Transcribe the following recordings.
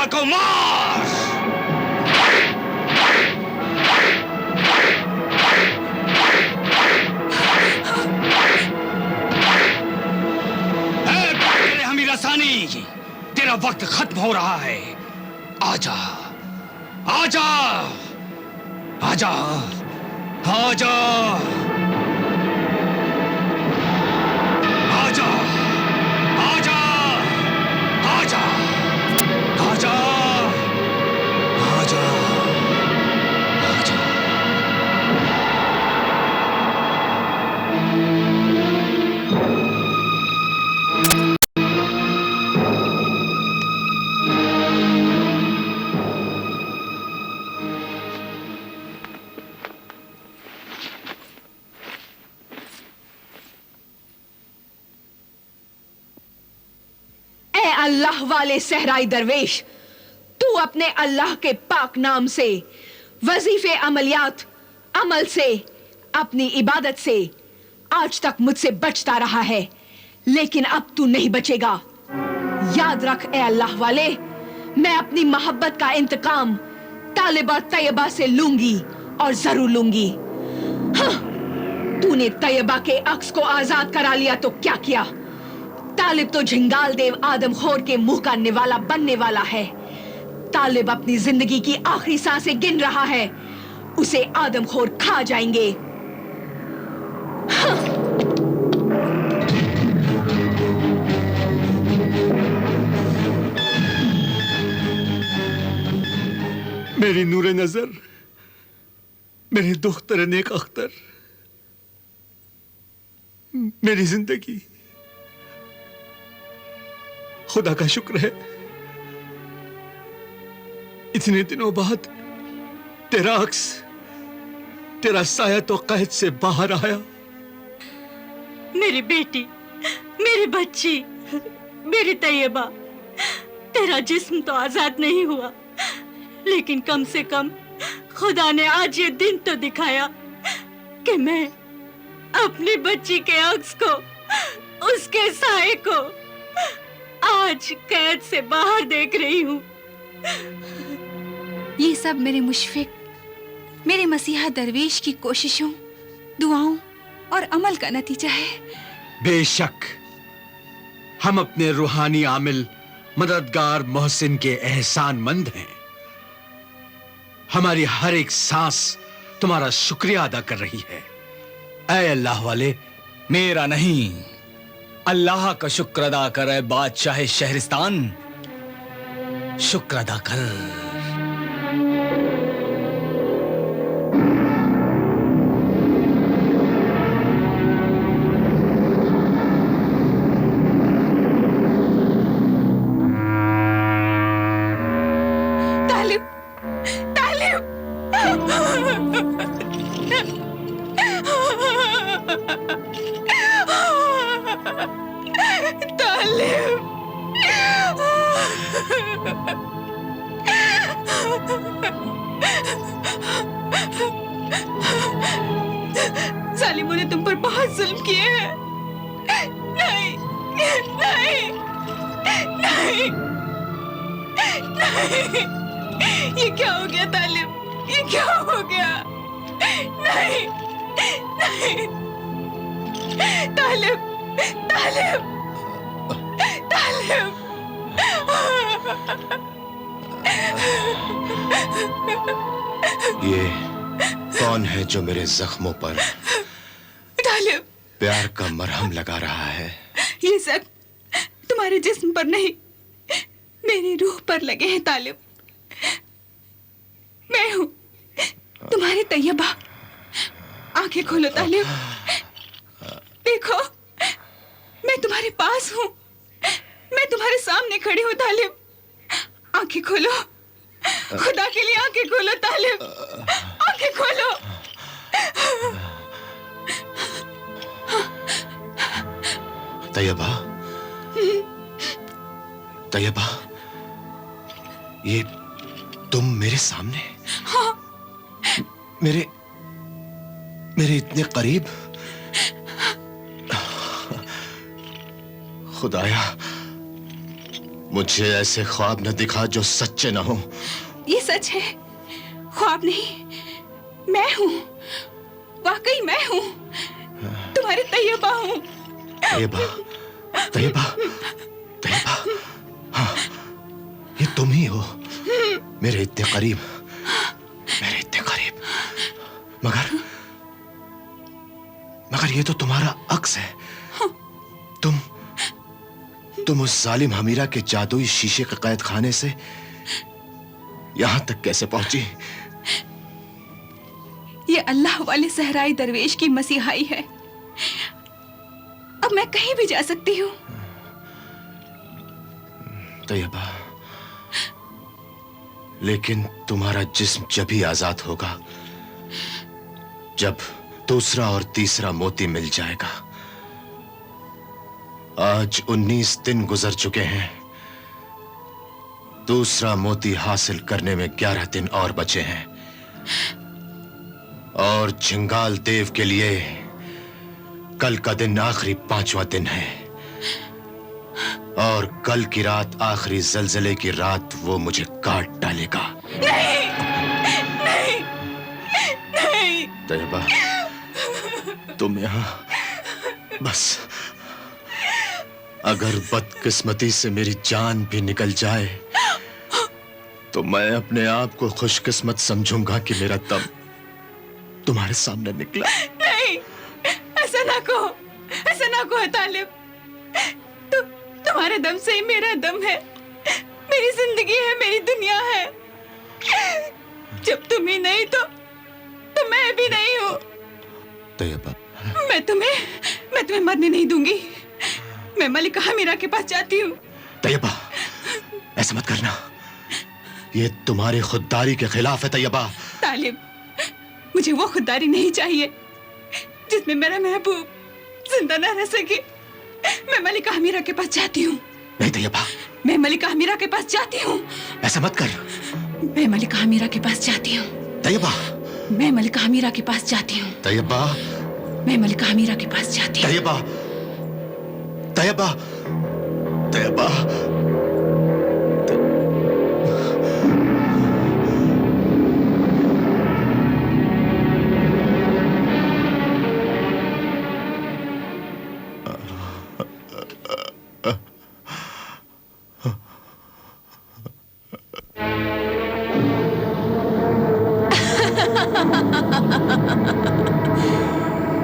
हमीदा को मार। हमीदा सानी, तेरा वक्त खत्म हो रहा है। आजा आजा आजा आजा आजा आजा आजा आजा आजा आजा। अल्लाह वाले सहराई दरवेश, तू अपने अल्लाह के पाक नाम से, वजीफे अमलियात अमल से, अपनी इबादत से आज तक मुझसे बचता रहा है, लेकिन अब तू नहीं बचेगा। याद रख ए अल्लाह वाले, मैं अपनी मोहब्बत का इंतकाम तालिबा तैयबा से लूंगी और जरूर लूंगी। हाँ, तूने तैयबा के अक्स को आजाद करा लिया तो क्या किया? तालिब तो झिंगाल देव आदमखोर के मुंह का निवाला बनने वाला है। तालिब अपनी जिंदगी की आखिरी सांसें गिन रहा है, उसे आदमखोर खा जाएंगे। हाँ। मेरी नूरे नजर, मेरे दुख्तर नेक अख्तर, मेरी जिंदगी, खुदा का शुक्र है इतने दिनों बाद तेरा अक्स, तेरा साया तो कैद से बाहर आया। मेरी बेटी, मेरी बच्ची, मेरी तैयबा, तेरा जिस्म तो आजाद नहीं हुआ, लेकिन कम से कम खुदा ने आज ये दिन तो दिखाया कि मैं अपनी बच्ची के अक्स को, उसके साए को आज कैद से बाहर देख रही हूँ। ये सब मेरे मुशफिक, मेरे मसीहा दरवेश की कोशिशों, दुआओं और अमल का नतीजा है। बेशक हम अपने रूहानी आमिल मददगार मोहसिन के एहसानमंद हैं। हमारी हर एक सांस तुम्हारा शुक्रिया अदा कर रही है। ऐ अल्लाह वाले, मेरा नहीं, अल्लाह का शुक्र अदा कर बादशाह शहरिस्तान, शुक्र अदा कर। तालिब, तालिब, तालिब, जालिमों ने तुम पर बहुत जुल्म किए हैं। नहीं, नहीं, नहीं, नहीं, ये क्या हो गया तालिब? ये क्या हो गया? नहीं, नहीं, तालिब, तालिब, तालिब। ये कौन है जो मेरे जख्मों पर तालिब, प्यार का मरहम लगा रहा है? ये सब तुम्हारे जिस्म पर नहीं, मेरी रूह पर लगे हैं तालिब। मैं हूँ तुम्हारी तैयबा। आंखें खोलो तालिब, देखो मैं तुम्हारे पास हूँ, मैं तुम्हारे सामने खड़ी हूँ तालिब। आंखें खोलो, खुदा के लिए आंखें खोलो तालिब, आंखें खोलो। तैयबा, तैयबा, ये तुम मेरे सामने? हाँ। मेरे इतने करीब? खुदाया, मुझे ऐसे ख्वाब न दिखा जो सच्चे न हो। ये सच है, ख्वाब नहीं, मैं हूँ, वाकई मैं हूँ, तुम्हारे तैयबा हूँ। तैयबा, तैयबा, तैयबा, हाँ, ये तुम ही हो, मेरे इतने करीब, मेरे इतने करीब। मगर ये तो तुम्हारा अक्स है। तुम उस जालिम हमीरा के जादुई शीशे के कैद खाने से यहां तक कैसे पहुंची? ये अल्लाह वाले सहराई दरवेश की मसीहाई है। अब मैं कहीं भी जा सकती हूँ। तैयबा, लेकिन तुम्हारा जिस्म जब ही आजाद होगा जब दूसरा और तीसरा मोती मिल जाएगा। आज 19 दिन गुजर चुके हैं। दूसरा मोती हासिल करने में 11 दिन और बचे हैं। और झिंगाल देव के लिए कल का दिन आखिरी 5वां दिन है। और कल की रात आखिरी जलजले की रात वो मुझे काट डालेगा। नहीं, नहीं, नहीं। तैयबा, तुम यहां बस, अगर बदकिस्मती से मेरी जान भी निकल जाए तो मैं अपने आप को खुशकिस्मत समझूंगा कि मेरा दम तुम्हारे सामने निकला। नहीं, ऐसा ना कहो, ऐसा ना कहो तालिब। तुम्हारे दम से ही मेरा दम है, मेरी जिंदगी है, मेरी दुनिया है। जब तुम ही नहीं तो मैं भी नहीं हूँ। तैयबा, मैं तुम्हें मरने नहीं दूंगी। मैं मलिका हमीरा के पास जाती हूँ। तैयबा, ऐसा मत करना, ये तुम्हारी खुददारी के खिलाफ है। तैयबा, तालिब, मुझे वो खुददारी नहीं चाहिए जिसमें मेरा महबूब जिंदा न रह सके। मैं मलिका हमीरा के पास जाती हूँ। नहीं तैयबा, मैं मलिका हमीरा के पास जाती हूँ। ऐसा मत कर। मैं मलिका हमीरा के पास जाती हूँ। तैयबा, मैं मलिका हमीरा के पास जाती हूँ। तैयबा, मैं मलिका हमीरा के पास जाती हूँ। तैयबा, तैयबा, तैयबा।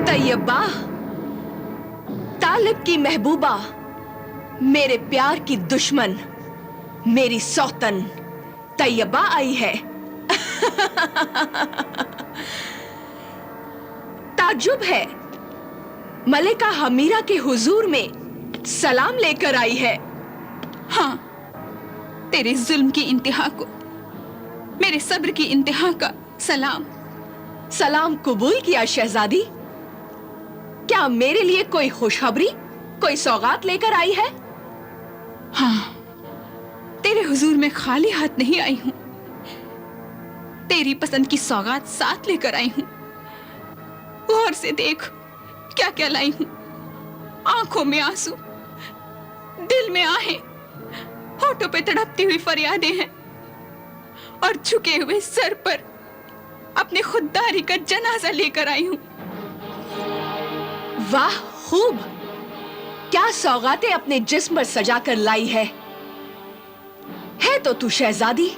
तैयबा, तालिब की महबूबा, मेरे प्यार की दुश्मन, मेरी सौतन तैयबा आई है। ताज्जुब है, मलिका हमीरा के हुजूर में सलाम लेकर आई है। हाँ, तेरे जुल्म की इंतहा को, मेरे सब्र की इंतहा का सलाम। सलाम कबूल किया शहजादी। क्या मेरे लिए कोई खुशखबरी, कोई सौगात लेकर आई है? हाँ, तेरे हुजूर में खाली हाथ नहीं आई हूं। तेरी पसंद की सौगात साथ लेकर आई हूं। गौर से देख क्या क्या लाई हूं। आंखों में आंसू, दिल में आहें, होठों पे तड़पती हुई फरियादें हैं और झुके हुए सर पर अपने खुददारी का जनाजा लेकर आई हूं। वाह, खूब। क्या सौगातें अपने जिस्म पर सजा कर लाई है तो तू शहजादी,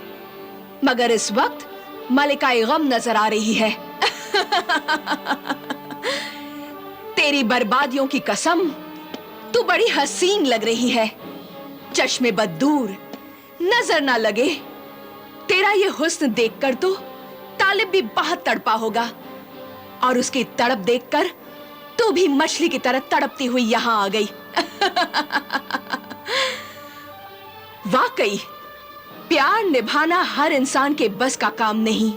मगर इस वक्त मलिकाए गम नजर आ रही है। तेरी बर्बादियों की कसम, तू बड़ी हसीन लग रही है। चश्मे बद दूर, नजर ना लगे। तेरा ये हुस्न देखकर तो तालिब भी बहुत तड़पा होगा और उसकी तड़प देखकर तू भी मछली की तरह तड़पती हुई यहां आ गई। वाकई प्यार निभाना हर इंसान के बस का काम नहीं।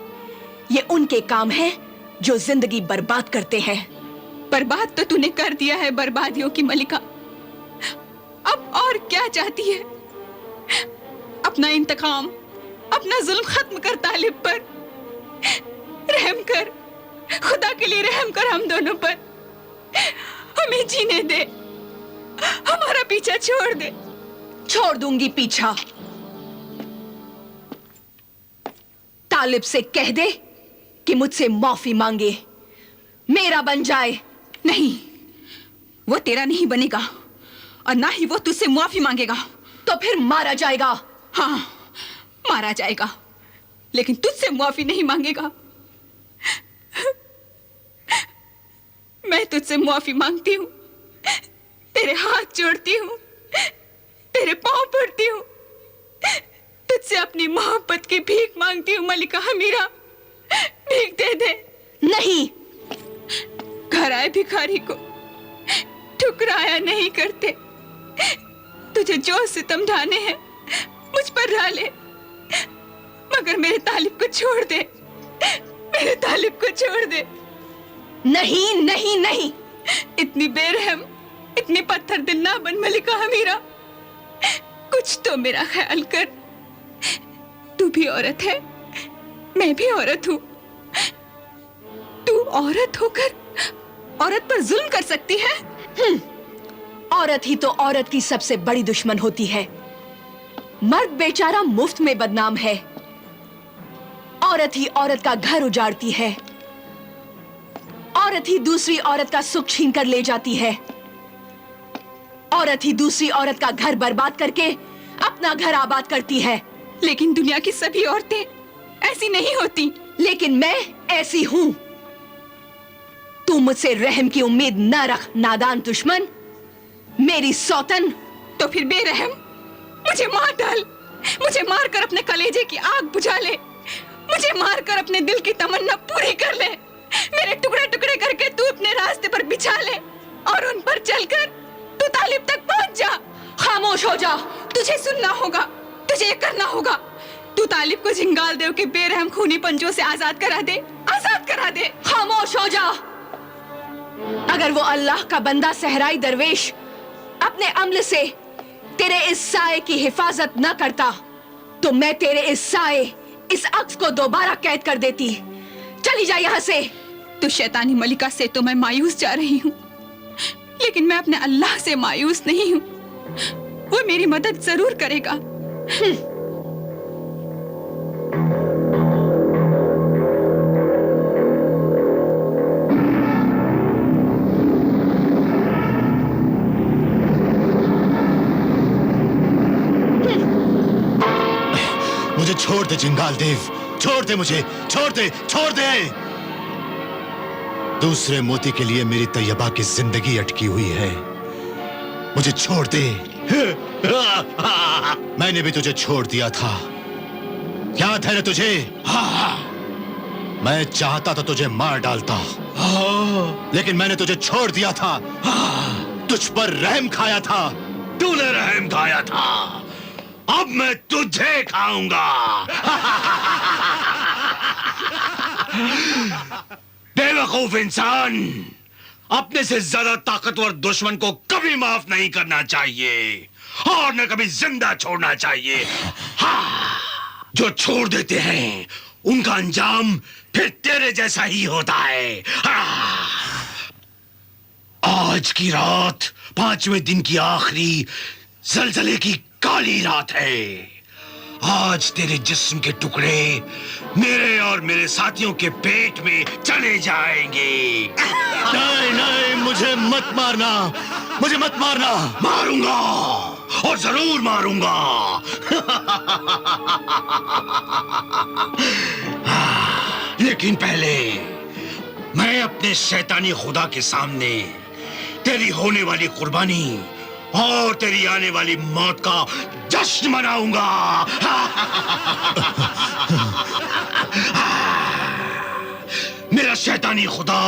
ये उनके काम है जो जिंदगी बर्बाद करते हैं। बर्बाद तो तूने कर दिया है बर्बादियों की मलिका। अब और क्या चाहती है? अपना इंतकाम, अपना जुल्म खत्म कर तालिब पर। रहम कर, खुदा के लिए रहम कर हम दोनों पर। हमें जीने दे, हमारा पीछा छोड़ दे। छोड़ दूंगी पीछा। तालिब से कह दे कि मुझसे माफी मांगे, मेरा बन जाए। नहीं, वो तेरा नहीं बनेगा और ना ही वो तुझसे माफी मांगेगा। तो फिर मारा जाएगा। हाँ, मारा जाएगा, लेकिन तुझसे माफी नहीं मांगेगा। मैं तुझसे माफी मांगती हूँ, तेरे हाथ जोड़ती हूँ, तेरे पांव पड़ती हूँ, तुझसे अपनी मोहब्बत की भीख मांगती हूँ। मलिका हमीरा, भीख दे दे। नहीं, घर आए भिखारी को ठुकराया नहीं करते। तुझे जो सितम ढाने हैं मुझ पर ढा ले, मगर मेरे तालिब को छोड़ दे, मेरे तालिब को छोड़ दे। नहीं नहीं नहीं, इतनी बेरहम, इतनी पत्थर दिल ना बन मलिका हमीरा। कुछ तो मेरा ख्याल कर। तू भी औरत है, मैं भी औरत हूं। तू औरत होकर औरत पर जुल्म कर सकती है? औरत ही तो औरत की सबसे बड़ी दुश्मन होती है। मर्द बेचारा मुफ्त में बदनाम है। औरत ही औरत का घर उजाड़ती है। औरत ही दूसरी औरत का सुख छीन कर ले जाती है। औरत ही दूसरी औरत का घर बर्बाद करके अपना घर आबाद करती है। लेकिन दुनिया की सभी औरतें ऐसी नहीं होती। लेकिन मैं ऐसी हूं। तू मुझसे रहम की उम्मीद न रख नादान दुश्मन, मेरी सौतन। तो फिर बेरहम, मुझे मार डाल, मुझे मारकर अपने कलेजे की आग बुझा ले, मुझे मारकर अपने दिल की तमन्ना पूरी कर ले। मेरे टुकड़े टुकड़े करके तू अपने रास्ते पर बिछा ले और उन पर चलकर तू तालिब तक पहुंच जा। खामोश हो जा। तुझे सुनना होगा, तुझे ये करना होगा। तू तालिब को झिंगाल देव के बेरहम खूनी पंजों से आजाद करा दे, आजाद करा दे। खामोश हो जा। अगर वो अल्लाह का बंदा सहराई दरवेश अपने अमल से तेरे इस साए की हिफाजत न करता, तो मैं तेरे इस साए, इस अक्स को दोबारा कैद कर देती। चली जा यहां से। तू शैतानी मलिका से तो मैं मायूस जा रही हूँ, लेकिन मैं अपने अल्लाह से मायूस नहीं हूँ। वो मेरी मदद जरूर करेगा। मुझे छोड़ दे जिंगाल देव, छोड़ दे मुझे, छोड़ दे, छोड़ दे। दूसरे मोती के लिए मेरी तैयबा की जिंदगी अटकी हुई है। मुझे छोड़ दे। मैंने भी तुझे छोड़ दिया था, याद है ना तुझे? मैं चाहता था तुझे मार डालता, लेकिन मैंने तुझे छोड़ दिया था। तुझ पर रहम खाया था। तूने रहम खाया था, अब मैं तुझे खाऊंगा। बेवकूफ इंसान, अपने से ज्यादा ताकतवर दुश्मन को कभी माफ नहीं करना चाहिए और न कभी जिंदा छोड़ना चाहिए। हाँ, जो छोड़ देते हैं उनका अंजाम फिर तेरे जैसा ही होता है। हाँ। आज की रात 5वें दिन की आखिरी जलजले की काली रात है। आज तेरे जिस्म के टुकड़े मेरे और मेरे साथियों के पेट में चले जाएंगे। नहीं नहीं, मुझे मत मारना, मुझे मत मारना। मारूंगा और जरूर मारूंगा। लेकिन पहले मैं अपने शैतानी खुदा के सामने तेरी होने वाली कुर्बानी और तेरी आने वाली मौत का जश्न मनाऊंगा। मेरा शैतानी खुदा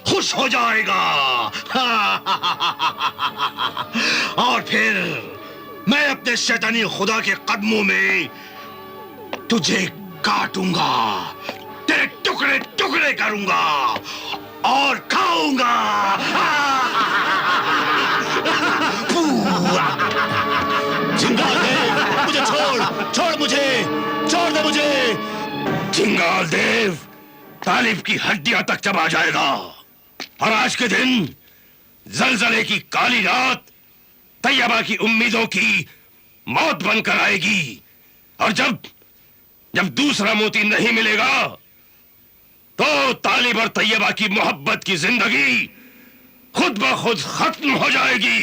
खुश हो जाएगा और फिर मैं अपने शैतानी खुदा के कदमों में तुझे काटूंगा, तेरे टुकड़े टुकड़े करूंगा और खाऊंगा। जिंगाल देव, मुझे छोड़, छोड़ मुझे, छोड़ दे मुझे। जिंगाल देव तालिब की हड्डियां तक चबा जाएगा और आज के दिन जलजले की काली रात तैयबा की उम्मीदों की मौत बनकर आएगी, और जब जब दूसरा मोती नहीं मिलेगा तो तालिब और तैयबा की मोहब्बत की जिंदगी खुद ब खुद खत्म हो जाएगी।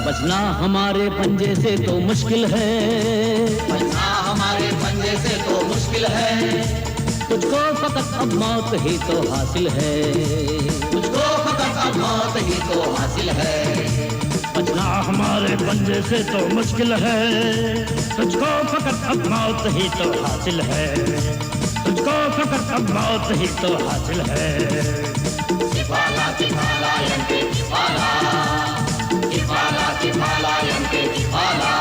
बचना हमारे पंजे से तो मुश्किल है, बचना हमारे पंजे से तो मुश्किल है। तुझको फकत अब मौत ही तो हासिल है, तुझको फकत अब मौत ही तो हासिल है। बचना हमारे पंजे से तो मुश्किल है, तुझको फकत अब मौत ही तो हासिल है, तुझको फकत अब मौत ही तो हासिल है। किफाला किफाला यंते किफाला, किफाला किफाला यंते किफाला।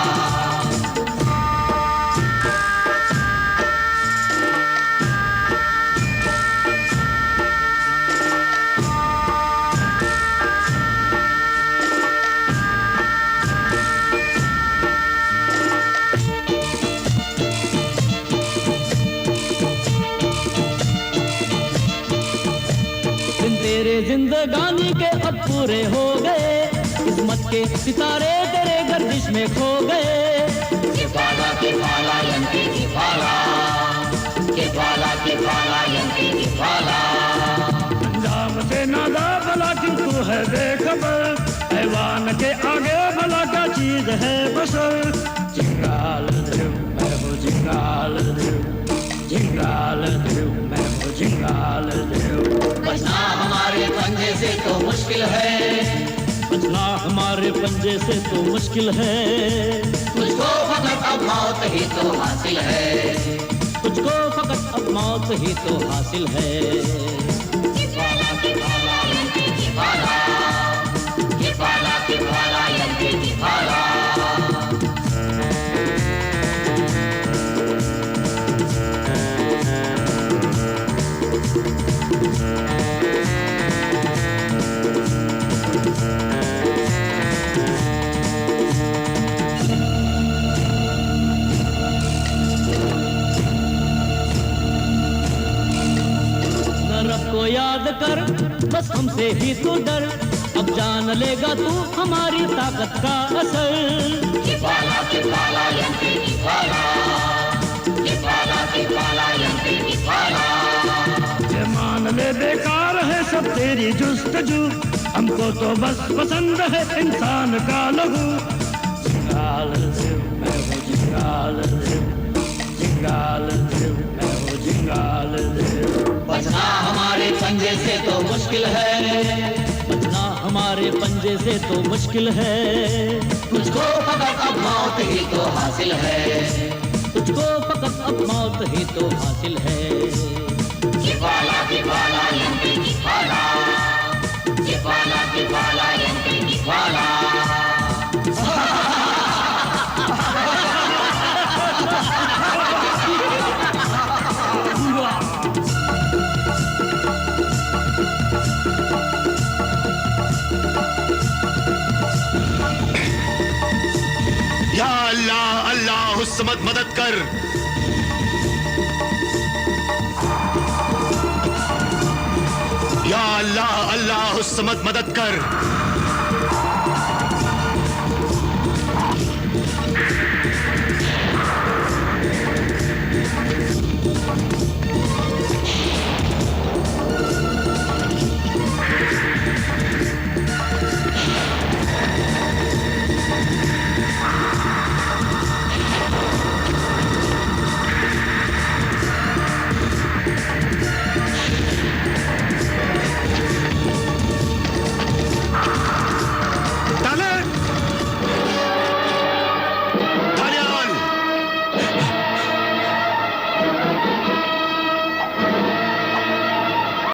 तेरे जिंदगानी के अब पूरे हो गए, किस्मत के सितारे तेरे गर्दिश में खो गए। किफाला किफाला यंते किफाला, किफाला किफाला यंते किफाला। अंजाम से नादा भला क्यों तू है बेखबर, हैवान के आगे भला क्या चीज है बशर। जिंगाल ध्रुव मैं हूँ जिंगाल ध्रुव, जिंगाल ध्रुव मैं हूँ जिंगाल ध्रुव। बचना हमारे पंजे से तो मुश्किल है, बचना हमारे पंजे से तो मुश्किल है। तुझको फकत अब मौत ही तो हासिल है, तुझको फकत अब मौत ही तो हासिल है। किफाला किफाला यंते किफाला, किफाला किफाला यंते किफाला। रब को याद कर बस हमसे ही तू डर, अब जान लेगा तू हमारी ताकत का असर। किफाला किफाला यंते किफाला, किफाला किफाला यंते किफाला। ये मान ले बेकार है सब तेरी जुस्तजू, हमको तो बस पसंद है इंसान का लहू। जिंगाल ध्रुव मैं हूँ जिंगाल ध्रुव, जिंगाल ध्रुव मैं हूँ जिंगाल ध्रुव। बचना हमारे पंजे से तो मुश्किल है, बचना हमारे पंजे से तो मुश्किल है। तुझको फकत अब मौत ही तो हासिल है, तुझको फकत अब मौत ही तो हासिल है। किफाला किफाला यंते किफाला, किफाला किफाला यंते किफाला। या अल्लाह अल्लाह हुस्मत मदद कर। या अल्लाह अल्लाह हुस्मत मदद कर। तालियां